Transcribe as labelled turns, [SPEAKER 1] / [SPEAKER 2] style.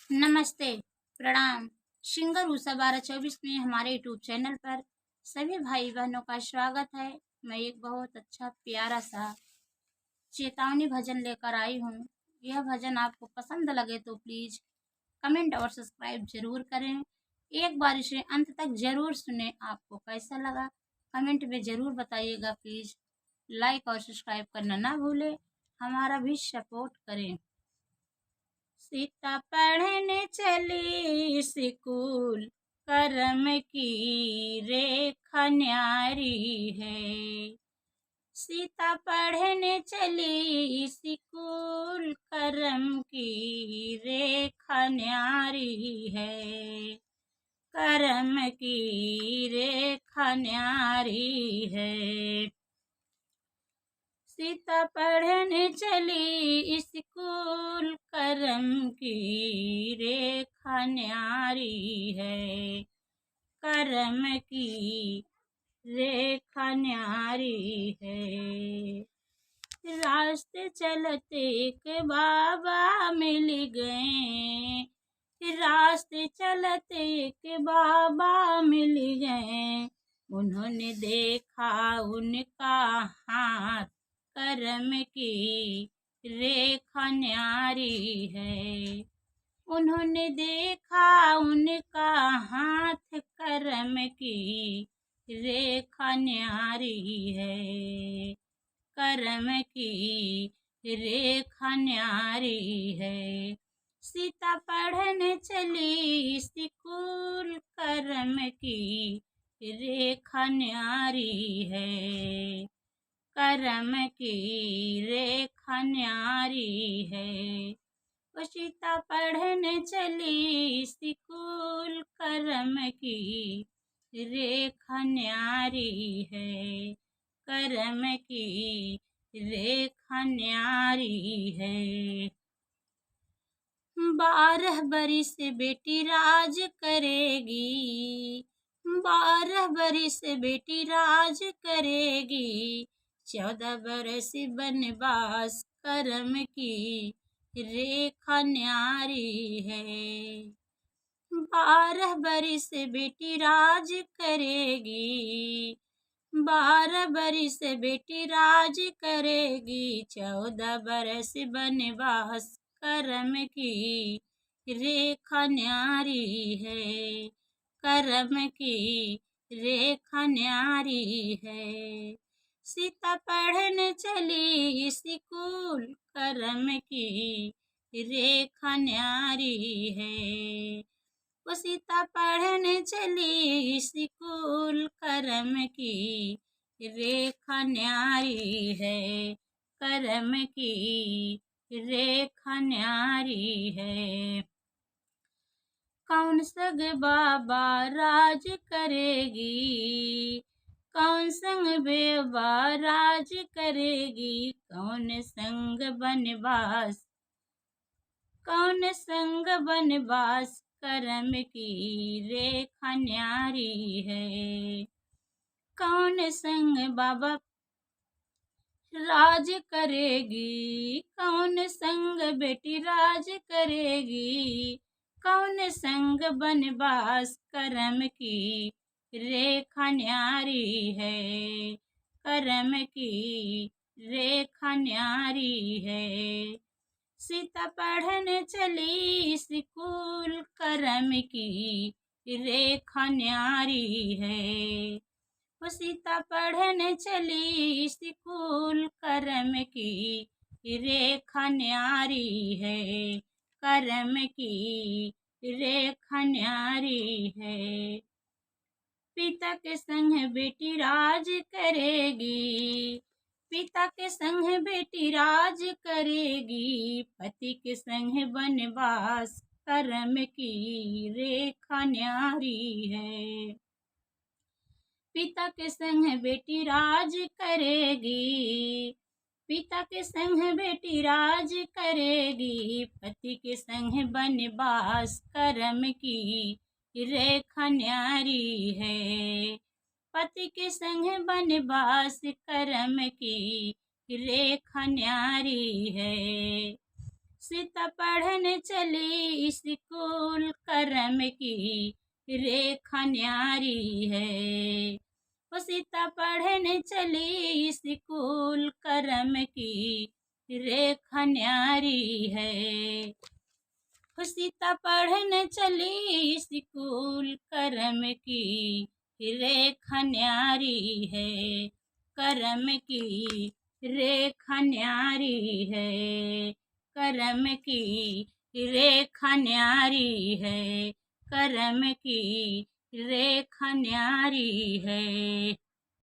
[SPEAKER 1] नमस्ते, प्रणाम। सिंगर उषा 1224 में हमारे यूट्यूब चैनल पर सभी भाई बहनों का स्वागत है। मैं एक बहुत अच्छा प्यारा सा चेतावनी भजन लेकर आई हूँ। यह भजन आपको पसंद लगे तो प्लीज कमेंट और सब्सक्राइब जरूर करें। एक बार इसे अंत तक जरूर सुने। आपको कैसा लगा कमेंट में जरूर बताइएगा। प्लीज लाइक और सब्सक्राइब करना ना भूलें। हमारा भी सपोर्ट करें। सीता पढ़ने चली स्कूल, करम की रेखा न्यारी है। सीता पढ़ने चली स्कूल, करम की रेखा न्यारी है। करम की रेखा न्यारी है। सीता पढ़ने चली स्कूल, करम की रेखा न्यारी है। करम की रेखा न्यारी है। रास्ते चलते के बाबा मिल गए। रास्ते चलते के बाबा मिल गए। उन्होंने देखा उनका हाथ, करम की रेखा न्यारी है। उन्होंने देखा उनका हाथ, करम की रेखा न्यारी है। करम की रेखा न्यारी है। सीता पढ़ने चली स्कूल, करम की रेखा न्यारी है। करम की रेखा न्यारी है। वो सीता पढ़ने चली स्कूल, करम की रेखा न्यारी है। करम की रेखा न्यारी है। 12 बरिस बेटी राज करेगी। 12 बरिस बेटी राज करेगी। 14 बरस बनवास, करम की रेखा न्यारी है। 12 बरिस बेटी राज करेगी। 12 बरिस बेटी राज करेगी। 14 बरस बनवास, करम की रेखा न्यारी है। करम की रेखा न्यारी है। सीता पढ़ने चली स्कूल, करम की रेखा न्यारी है। वो सीता पढ़ने चली स्कूल, करम की रेखा न्यारी है। करम की रेखा न्यारी है। कौन सग बाबा राज करेगी। कौन संग बेवा राज करेगी। कौन संग बनवास, कौन संग बनवास, करम की रेखा न्यारी है। कौन संग बाबा राज करेगी। कौन संग बेटी राज करेगी। कौन संग बनवास, करम की रेखा न्यारी है। करम की रेखा न्यारी है। सीता पढ़ने चली स्कूल, करम की रेखा न्यारी है। वो सीता पढ़ने चली स्कूल, करम की रेखा न्यारी है। करम की रेखा न्यारी है। पिता के संग बेटी राज करेगी। पिता के संग बेटी राज करेगी। पति के संग बनवास, करम की रेखा न्यारी है। पिता के संग बेटी राज करेगी। पिता के संग बेटी राज करेगी। पति के संग बनवास, करम की रेखा न्यारी है। पति के संग बनवास, करम की रेखा न्यारी है। सीता पढ़ने चली स्कूल, करम की रेखा न्यारी है। वो सीता पढ़ने चली स्कूल, करम की रेखा न्यारी है। वो सीता पढ़ने चली स्कूल, करम की रेखा न्यारी है। करम की रेखा न्यारी है। करम की रेखा न्यारी है। करम की रेखा न्यारी है।